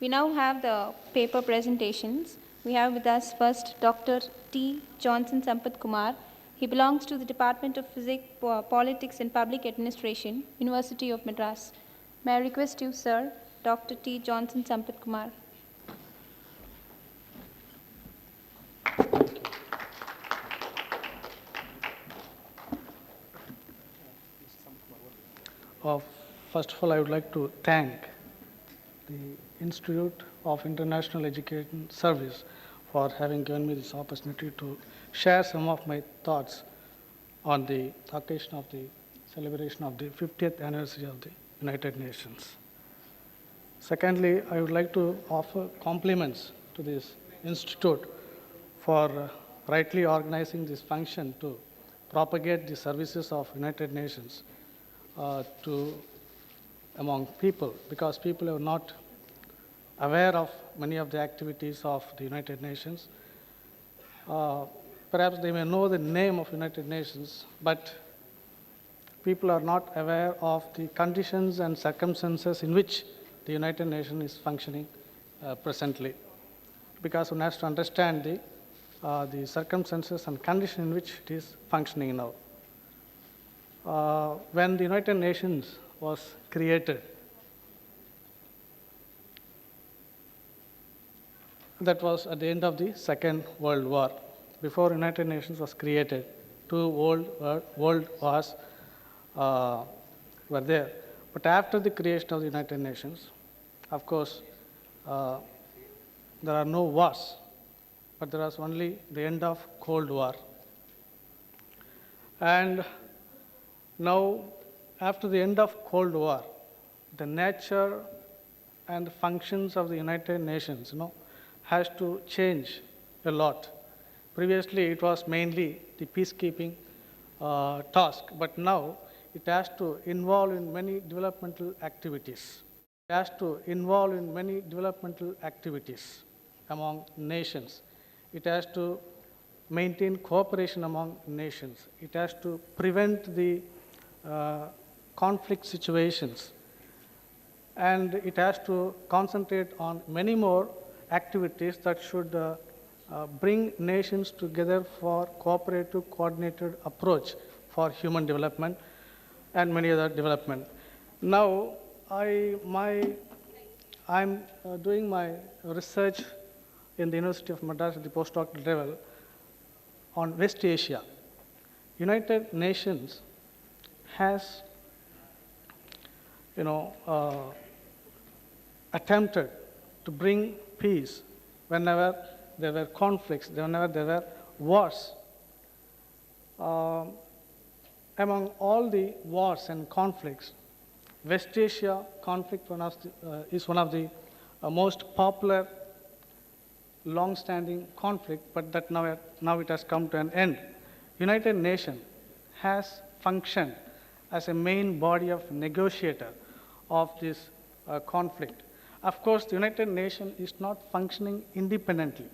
We now have the paper presentations. We have with us first Dr.T.Johnson Sampathkumar. He belongs to the Department of Physics, Politics and Public Administration, University of Madras. May I request you, sir, Dr. T. Johnson Sampathkumar. First of all, I would like to thank the Institute of International Education Service for having given me this opportunity to share some of my thoughts on the occasion of the celebration of the 50th anniversary of the United Nations. Secondly, I would like to offer compliments to this institute for rightly organizing this function to propagate the services of United Nations among people, because people are not aware of many of the activities of the United Nations. Perhaps they may know the name of United Nations, but people are not aware of the conditions and circumstances in which the United Nations is functioning presently. Because one has to understand the circumstances and conditions in which it is functioning now. When the United Nations was created, that was at the end of the Second World War. Before United Nations was created, two world wars were there. But after the creation of the United Nations, of course, there are no wars, but there was only the end of Cold War. And now, after the end of Cold War, the nature and functions of the United Nations, has to change a lot. Previously, it was mainly the peacekeeping task, but now it has to involve in many developmental activities. It has to involve in many developmental activities among nations. It has to maintain cooperation among nations. It has to prevent the conflict situations, and it has to concentrate on many more activities that should bring nations together for cooperative, coordinated approach for human development and many other development. Now, I'm doing my research in the University of Madras at the postdoctoral level on West Asia. United Nations has attempted to bring peace whenever there were conflicts, whenever there were wars. Among all the wars and conflicts, West Asia conflict is one of the most popular long-standing conflict, but that now it has come to an end. United Nations has functioned as a main body of negotiator of this conflict. Of course, the United Nations is not functioning independently.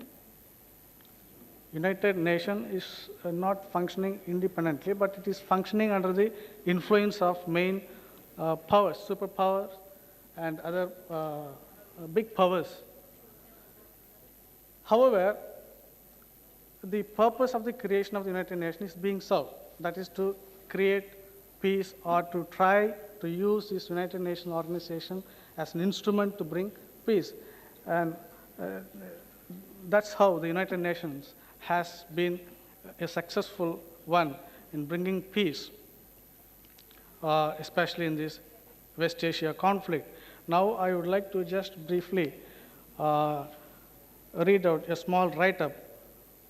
United Nations is not functioning independently, but it is functioning under the influence of main powers, superpowers, and other big powers. However, the purpose of the creation of the United Nations is being served. That is to create peace, or to try to use this United Nations organization as an instrument to bring peace. And that's how the United Nations has been a successful one in bringing peace, especially in this West Asia conflict. Now, I would like to just briefly read out a small write-up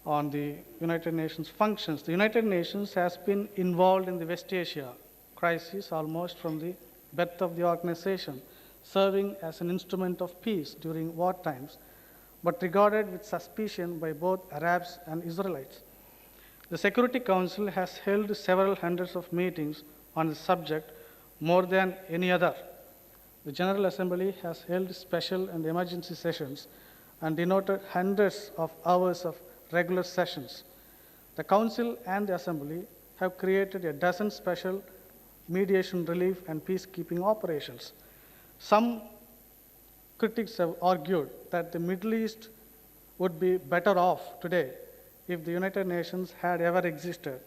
on the United Nations functions. The United Nations has been involved in the West Asia crisis almost from the birth of the organization, serving as an instrument of peace during war times, but regarded with suspicion by both Arabs and Israelites. The Security Council has held several hundreds of meetings on the subject, more than any other. The General Assembly has held special and emergency sessions and denoted hundreds of hours of regular sessions. The Council and the Assembly have created a dozen special mediation, relief, and peacekeeping operations. Some critics have argued that the Middle East would be better off today if the United Nations had ever existed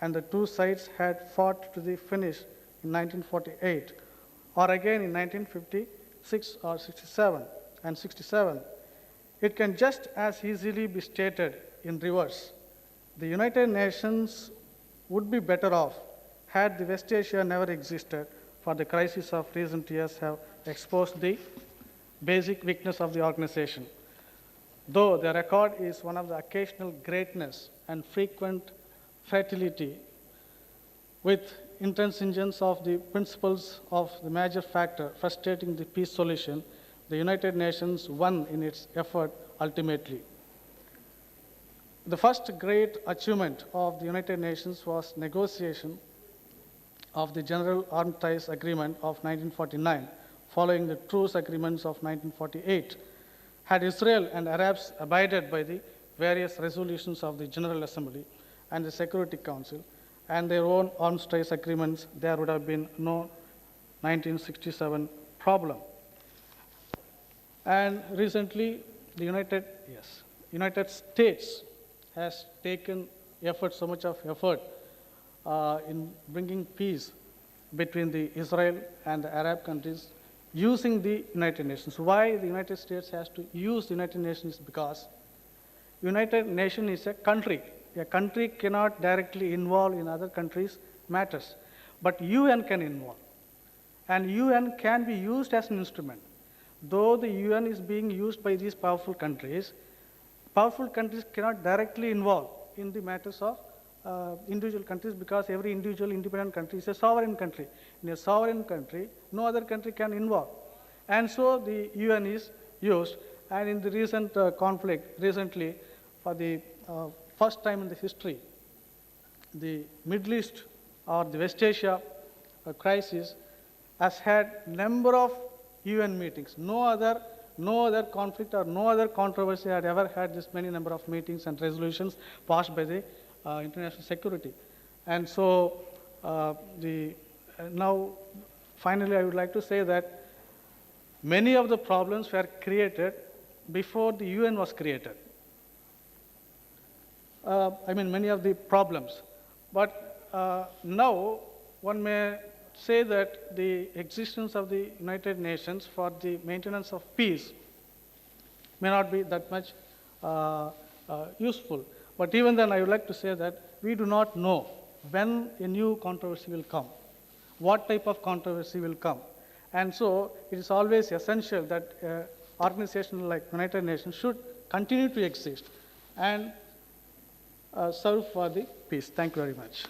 and the two sides had fought to the finish in 1948 or again in 1956 or 67 and 67. It can just as easily be stated in reverse. The United Nations would be better off had the West Asia never existed, for the crises of recent years have exposed the basic weakness of the organization. Though the record is one of the occasional greatness and frequent fertility, with intransigence of the principles of the major factor frustrating the peace solution, the United Nations won in its effort ultimately. The first great achievement of the United Nations was negotiation of the General Armistice Agreement of 1949, following the truce agreements of 1948. Had Israel and Arabs abided by the various resolutions of the General Assembly and the Security Council and their own armistice agreements, there would have been no 1967 problem. And recently, the United States has taken so much of effort in bringing peace between the Israel and the Arab countries using the United Nations. Why the United States has to use the United Nations? Because United Nations is a country. A country cannot directly involve in other countries' matters, but UN can involve. And UN can be used as an instrument. Though the UN is being used by these powerful countries cannot directly involve in the matters of individual countries, because every individual independent country is a sovereign country. In a sovereign country, no other country can involve. And so the UN is used. And in the recent conflict, recently, for the first time in the history, the Middle East or the West Asia crisis has had number of UN meetings. No other conflict or no other controversy had ever had this many number of meetings and resolutions passed by the international security. And so now finally I would like to say that many of the problems were created before the UN was created. Many of the problems. But now one may say that the existence of the United Nations for the maintenance of peace may not be that much useful. But even then, I would like to say that we do not know when a new controversy will come, what type of controversy will come. And so it is always essential that an organization like United Nations should continue to exist and serve for the peace. Thank you very much.